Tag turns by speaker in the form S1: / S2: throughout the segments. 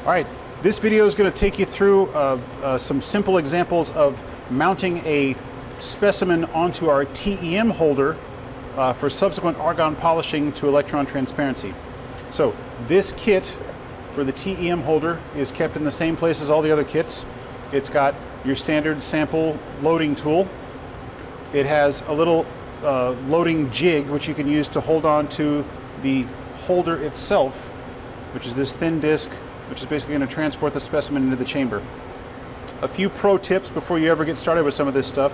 S1: All right, this video is going to take you through some simple examples of mounting a specimen onto our TEM holder for subsequent argon polishing to electron transparency. So this kit for the TEM holder is kept in the same place as all the other kits. It's got your standard sample loading tool. It has a little loading jig which you can use to hold on to the holder itself, which is this thin disc, which is basically going to transport the specimen into the chamber. A few pro tips before you ever get started with some of this stuff.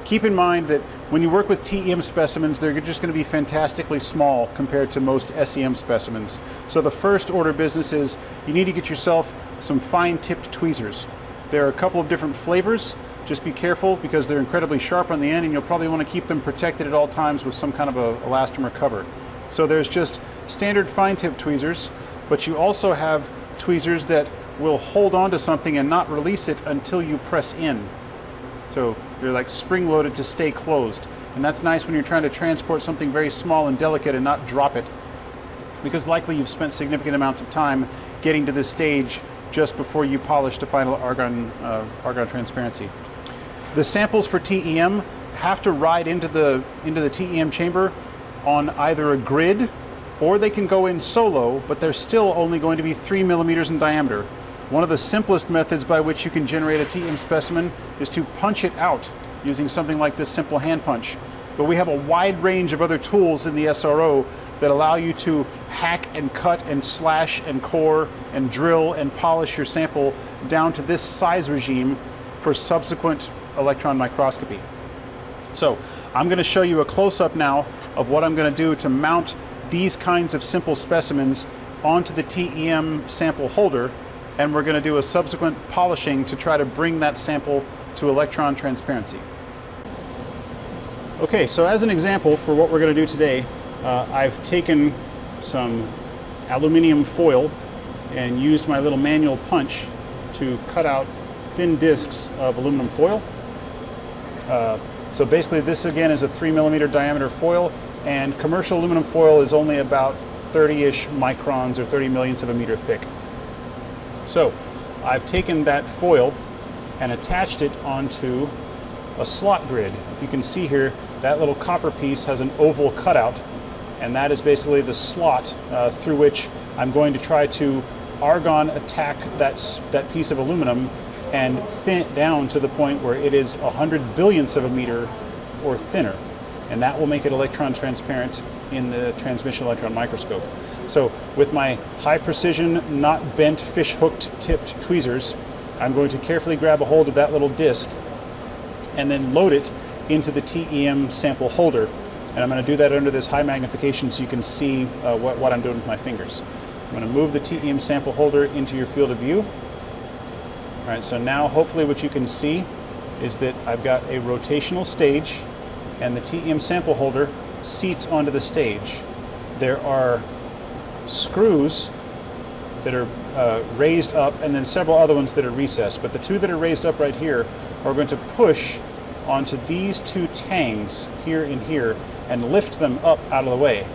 S1: Keep in mind that when you work with TEM specimens, they're just going to be fantastically small compared to most SEM specimens. So the first order of business is you need to get yourself some fine-tipped tweezers. There are a couple of different flavors. Just be careful because they're incredibly sharp on the end, and you'll probably want to keep them protected at all times with some kind of a elastomer cover. So there's just standard fine-tip tweezers, but you also have tweezers that will hold on to something and not release it until you press in. So they're like spring-loaded to stay closed. And that's nice when you're trying to transport something very small and delicate and not drop it, because likely you've spent significant amounts of time getting to this stage just before you polish to final argon transparency. The samples for TEM have to ride into the TEM chamber on either a grid, or they can go in solo, but they're still only going to be 3 millimeters in diameter. One of the simplest methods by which you can generate a TEM specimen is to punch it out using something like this simple hand punch. But we have a wide range of other tools in the SRO that allow you to hack and cut and slash and core and drill and polish your sample down to this size regime for subsequent electron microscopy. So I'm going to show you a close-up now of what I'm going to do to mount these kinds of simple specimens onto the TEM sample holder, and we're going to do a subsequent polishing to try to bring that sample to electron transparency. Okay, so as an example for what we're going to do today, I've taken some aluminum foil and used my little manual punch to cut out thin discs of aluminum foil. So basically this again is a 3 millimeter diameter foil, and commercial aluminum foil is only about 30-ish microns or 30 millionths of a meter thick. So I've taken that foil and attached it onto a slot grid. If you can see here, that little copper piece has an oval cutout, and that is basically the slot through which I'm going to try to argon attack that piece of aluminum and thin it down to the point where it is 100 billionths of a meter or thinner. And that will make it electron transparent in the transmission electron microscope. So with my high precision, not bent fish hooked tipped tweezers, I'm going to carefully grab a hold of that little disc and then load it into the TEM sample holder. And I'm going to do that under this high magnification so you can see what I'm doing with my fingers. I'm going to move the TEM sample holder into your field of view. All right, so now hopefully what you can see is that I've got a rotational stage, and the TEM sample holder seats onto the stage. There are screws that are raised up, and then several other ones that are recessed. But the two that are raised up right here are going to push onto these two tangs here and here and lift them up out of the way.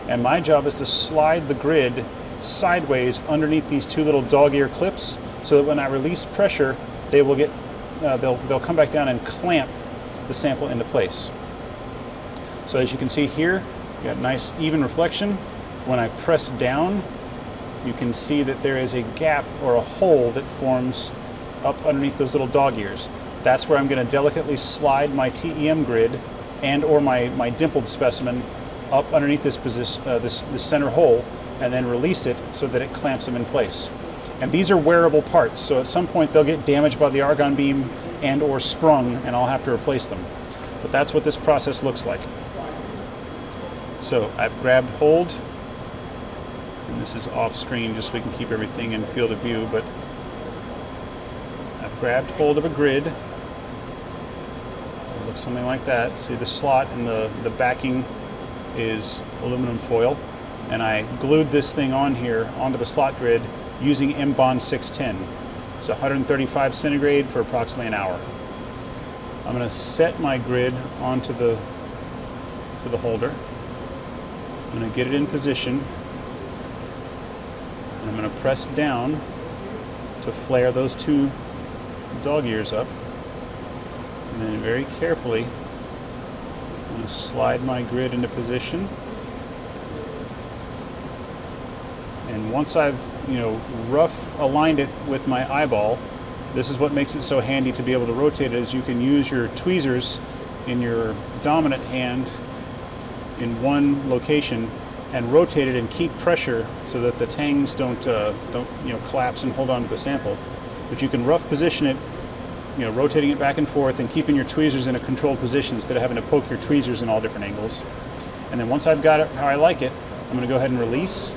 S1: And my job is to slide the grid sideways underneath these two little dog ear clips, so that when I release pressure, they will get they'll come back down and clamp the sample into place. So as you can see here, you got nice even reflection. When I press down, you can see that there is a gap or a hole that forms up underneath those little dog ears. That's where I'm going to delicately slide my TEM grid and or my dimpled specimen up underneath this center hole, and then release it so that it clamps them in place. And these are wearable parts, so at some point they'll get damaged by the argon beam and or sprung, and I'll have to replace them. But that's what this process looks like. So I've grabbed hold, and this is off screen just so we can keep everything in field of view, but I've grabbed hold of a grid. So it looks something like that. See, the slot and the backing is aluminum foil, and I glued this thing on here onto the slot grid using M-Bond 610. It's 135 centigrade for approximately an hour. I'm going to set my grid onto the holder. I'm going to get it in position, and I'm going to press down to flare those two dog ears up. And then very carefully, I'm going to slide my grid into position. And once I've, rough aligned it with my eyeball, this is what makes it so handy to be able to rotate it, is you can use your tweezers in your dominant hand in one location and rotate it and keep pressure so that the tangs don't collapse and hold on to the sample. But you can rough position it, rotating it back and forth and keeping your tweezers in a controlled position instead of having to poke your tweezers in all different angles. And then once I've got it how I like it, I'm going to go ahead and release.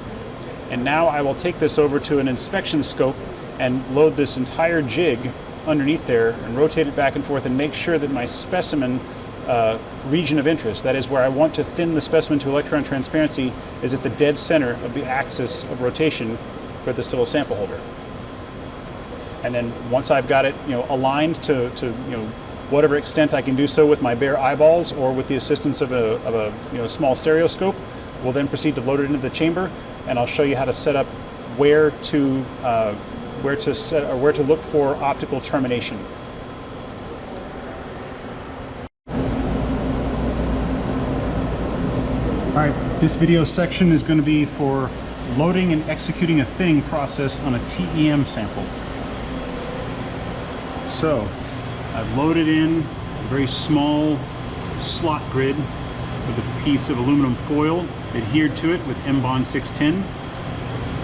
S1: And now I will take this over to an inspection scope and load this entire jig underneath there and rotate it back and forth and make sure that my specimen region of interest, that is where I want to thin the specimen to electron transparency, is at the dead center of the axis of rotation for this little sample holder. And then once I've got it aligned to whatever extent I can do so with my bare eyeballs or with the assistance of a small stereoscope, we'll then proceed to load it into the chamber, and I'll show you how to set up where to look for optical termination. All right, this video section is going to be for loading and executing a thinning process on a TEM sample. So I've loaded in a very small slot grid with a piece of aluminum foil adhered to it with M-Bond 610.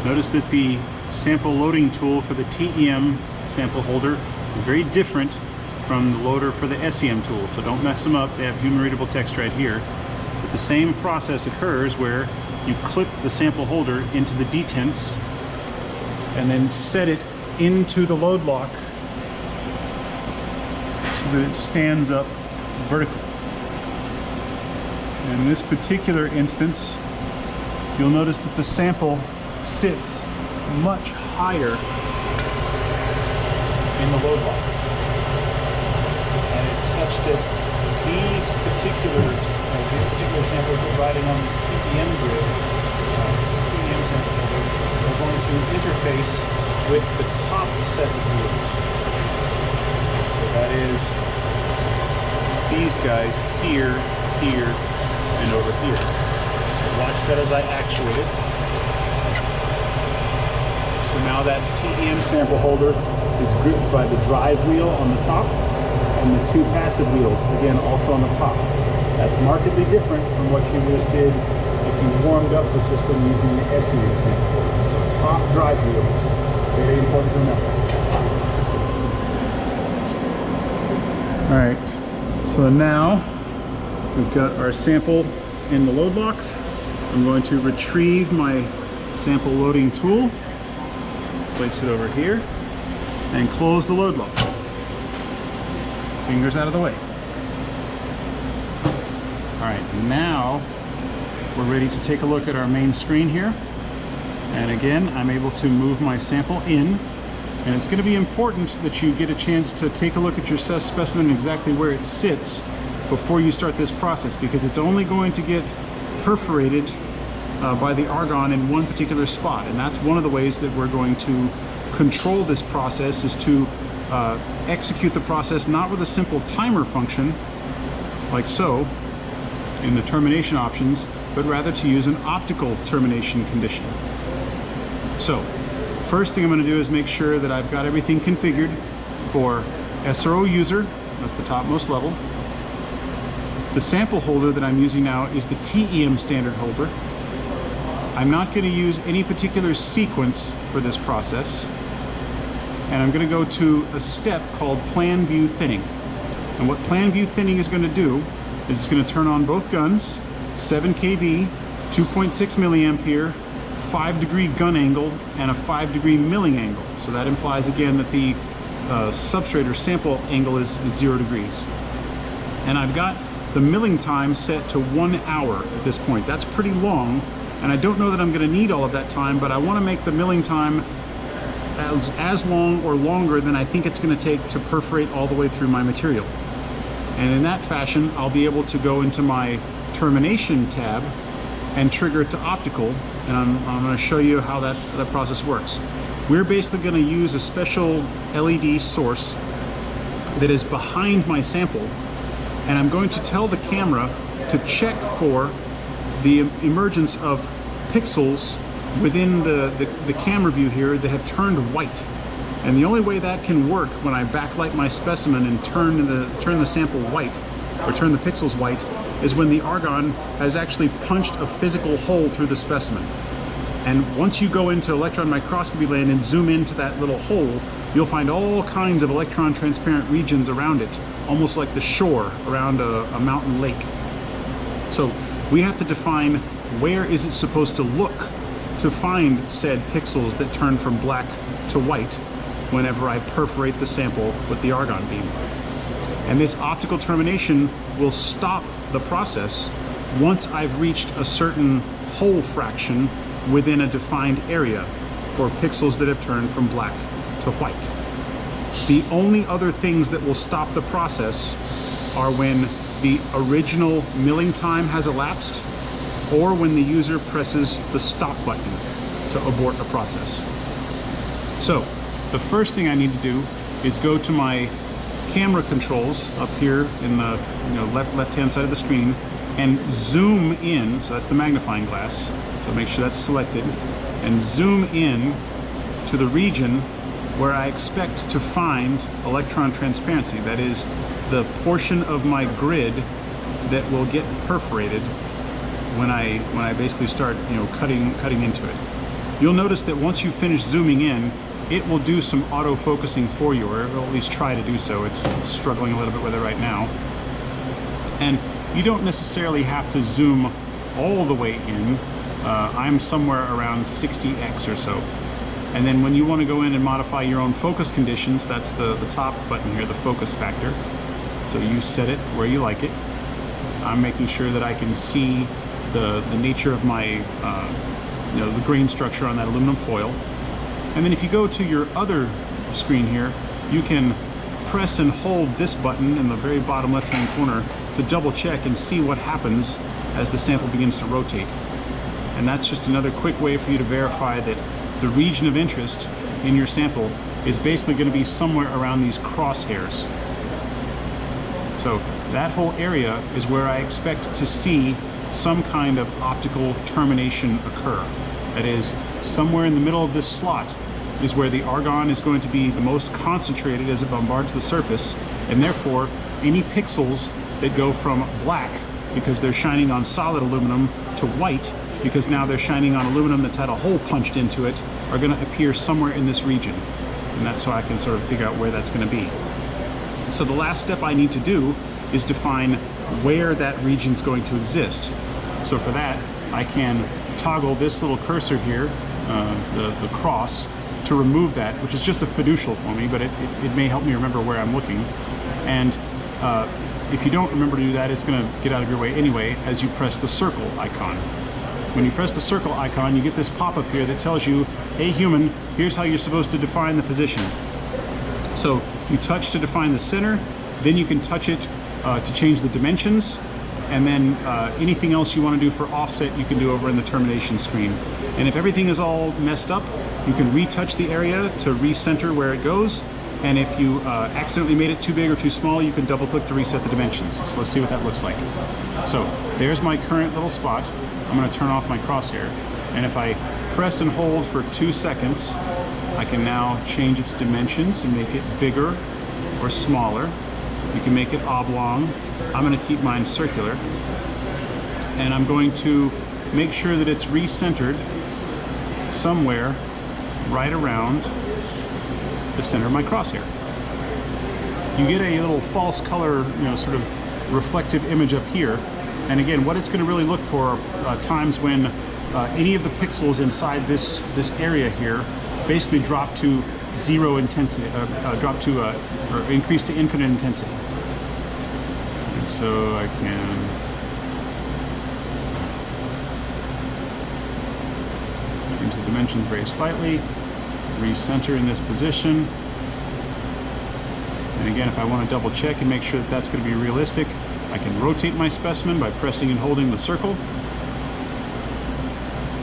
S1: Notice that the sample loading tool for the TEM sample holder is very different from the loader for the SEM tool, so don't mess them up. They have human readable text right here. But the same process occurs where you clip the sample holder into the detents and then set it into the load lock so that it stands up vertically. In this particular instance, you'll notice that the sample sits much higher in the load lock. And it's such that these particular samples that are riding on this TEM grid, TEM sample holder, are going to interface with the top set of wheels. So that is these guys here, here, and over here. So watch that as I actuate it. So now that TEM sample holder is gripped by the drive wheel on the top and the two passive wheels, again, also on the top. That's markedly different from what you just did if you warmed up the system using the SEM sample holder. So top drive wheels, very important to remember. All right, so now we've got our sample in the load lock. I'm going to retrieve my sample loading tool, place it over here, and close the load lock. Fingers out of the way. All right, now we're ready to take a look at our main screen here. And again, I'm able to move my sample in. And it's going to be important that you get a chance to take a look at your specimen exactly where it sits before you start this process, because it's only going to get perforated by the argon in one particular spot. And that's one of the ways that we're going to control this process, is to execute the process not with a simple timer function like so in the termination options, but rather to use an optical termination condition. So first thing I'm going to do is make sure that I've got everything configured for SRO user, that's the topmost level. The sample holder that I'm using now is the TEM standard holder. I'm not going to use any particular sequence for this process, and I'm going to go to a step called plan view thinning. And what plan view thinning is going to do is it's going to turn on both guns, 7 kV, 2.6 milliampere, 5-degree gun angle, and a 5-degree milling angle. So that implies again that the substrate or sample angle is 0 degrees. And I've got the milling time set to 1 hour at this point. That's pretty long, and I don't know that I'm going to need all of that time, but I want to make the milling time as long or longer than I think it's going to take to perforate all the way through my material. And in that fashion, I'll be able to go into my termination tab and trigger it to optical, and I'm going to show you how that process works. We're basically going to use a special LED source that is behind my sample, and I'm going to tell the camera to check for the emergence of pixels within the camera view here that have turned white. And the only way that can work when I backlight my specimen and turn the sample white, or turn the pixels white, is when the argon has actually punched a physical hole through the specimen. And once you go into electron microscopy land and zoom into that little hole, you'll find all kinds of electron transparent regions around it, almost like the shore around a mountain lake. So we have to define where is it supposed to look to find said pixels that turn from black to white whenever I perforate the sample with the argon beam. And this optical termination will stop the process once I've reached a certain hole fraction within a defined area for pixels that have turned from black to white. The only other things that will stop the process are when the original milling time has elapsed, or when the user presses the stop button to abort a process. So the first thing I need to do is go to my camera controls up here in the left-hand side of the screen and zoom in. So that's the magnifying glass. So make sure that's selected, and zoom in to the region where I expect to find electron transparency. That is the portion of my grid that will get perforated when I basically start cutting into it. You'll notice that once you finish zooming in, it will do some auto-focusing for you, or it will at least try to do so. It's struggling a little bit with it right now. And you don't necessarily have to zoom all the way in. I'm somewhere around 60x or so. And then when you want to go in and modify your own focus conditions, that's the top button here, the focus factor. So you set it where you like it. I'm making sure that I can see the nature of my, the grain structure on that aluminum foil. And then if you go to your other screen here, you can press and hold this button in the very bottom left-hand corner to double check and see what happens as the sample begins to rotate. And that's just another quick way for you to verify that the region of interest in your sample is basically going to be somewhere around these crosshairs. So that whole area is where I expect to see some kind of optical termination occur. That is, somewhere in the middle of this slot is where the argon is going to be the most concentrated as it bombards the surface, and therefore any pixels that go from black because they're shining on solid aluminum to white because now they're shining on aluminum that's had a hole punched into it are going to appear somewhere in this region. And that's so I can sort of figure out where that's going to be. So the last step I need to do is define where that region is going to exist. So for that, I can toggle this little cursor here, the cross, to remove that, which is just a fiducial for me, but it may help me remember where I'm looking. And if you don't remember to do that, it's going to get out of your way anyway as you press the circle icon. When you press the circle icon, you get this pop-up here that tells you, hey human, here's how you're supposed to define the position. So you touch to define the center, then you can touch it to change the dimensions, and then anything else you want to do for offset you can do over in the termination screen. And if everything is all messed up, you can retouch the area to recenter where it goes, and if you accidentally made it too big or too small, you can double click to reset the dimensions. So let's see what that looks like. So there's my current little spot. I'm going to turn off my crosshair, and if I press and hold for 2 seconds, I can now change its dimensions and make it bigger or smaller. You can make it oblong. I'm going to keep mine circular, and I'm going to make sure that it's recentered somewhere right around the center of my crosshair. You get a little false color, sort of reflective image up here. And again, what it's going to really look for are times when any of the pixels inside this area here basically drop to zero intensity, or increase to infinite intensity. And so I can change the dimensions very slightly, recenter in this position. And again, if I want to double check and make sure that that's going to be realistic, I can rotate my specimen by pressing and holding the circle.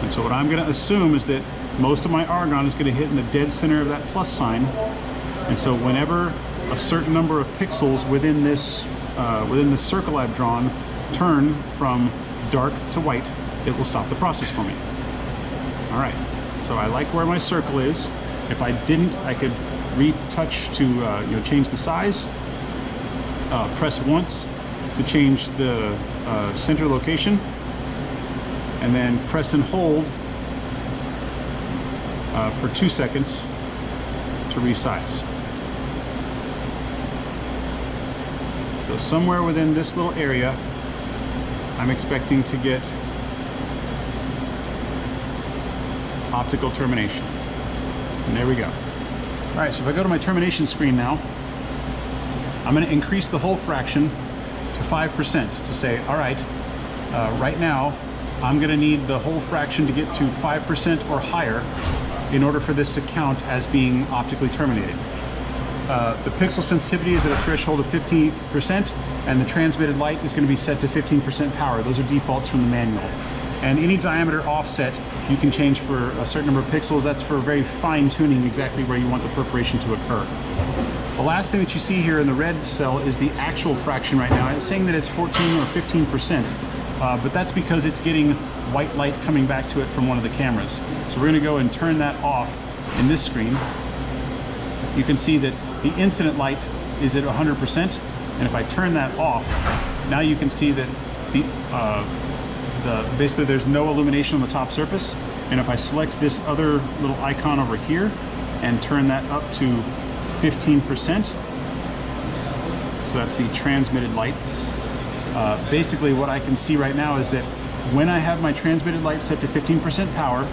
S1: And so what I'm going to assume is that most of my argon is going to hit in the dead center of that plus sign. And so whenever a certain number of pixels within this circle I've drawn turn from dark to white, it will stop the process for me. All right, so I like where my circle is. If I didn't, I could retouch to change the size. Press once to change the center location, and then press and hold for 2 seconds to resize. So somewhere within this little area, I'm expecting to get optical termination. And there we go. All right, so if I go to my termination screen now, I'm going to increase the hole fraction to 5% to say, all right, right now, I'm going to need the hole fraction to get to 5% or higher in order for this to count as being optically terminated. The pixel sensitivity is at a threshold of 50%, and the transmitted light is going to be set to 15% power. Those are defaults from the manual. And any diameter offset you can change for a certain number of pixels. That's for very fine tuning exactly where you want the perforation to occur. The last thing that you see here in the red cell is the actual fraction right now. It's saying that it's 14 or 15%, but that's because it's getting white light coming back to it from one of the cameras. So we're going to go and turn that off in this screen. You can see that the incident light is at 100%, and if I turn that off, now you can see that basically there's no illumination on the top surface. And if I select this other little icon over here and turn that up to 15%, so that's the transmitted light, basically what I can see right now is that when I have my transmitted light set to 15% power,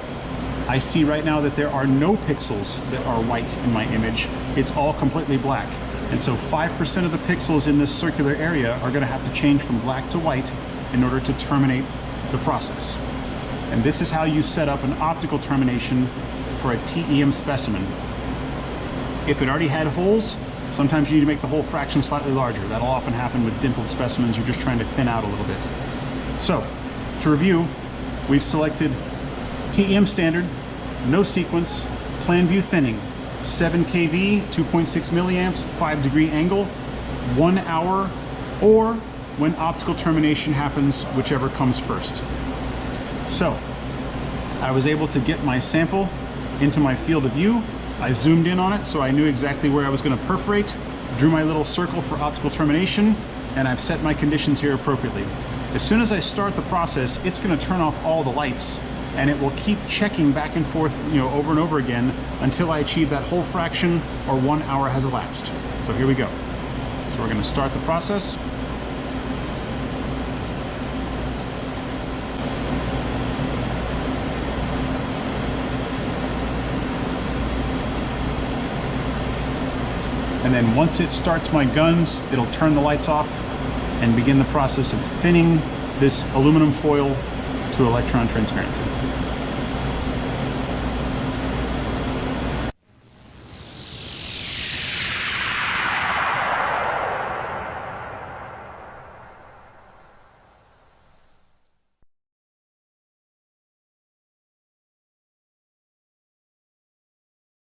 S1: I see right now that there are no pixels that are white in my image. It's all completely black. And so 5% of the pixels in this circular area are going to have to change from black to white in order to terminate the process. And this is how you set up an optical termination for a TEM specimen. If it already had holes, sometimes you need to make the hole fraction slightly larger. That'll often happen with dimpled specimens. You're just trying to thin out a little bit. So, to review, we've selected TEM standard, no sequence, plan view thinning, 7 kV, 2.6 milliamps, 5-degree angle, 1 hour, or when optical termination happens, whichever comes first. So, I was able to get my sample into my field of view. I zoomed in on it so I knew exactly where I was going to perforate, drew my little circle for optical termination, and I've set my conditions here appropriately. As soon as I start the process, it's going to turn off all the lights, and it will keep checking back and forth, over and over again until I achieve that hole fraction or 1 hour has elapsed. So here we go. So we're going to start the process. And then once it starts my guns, it'll turn the lights off and begin the process of thinning this aluminum foil to electron transparency.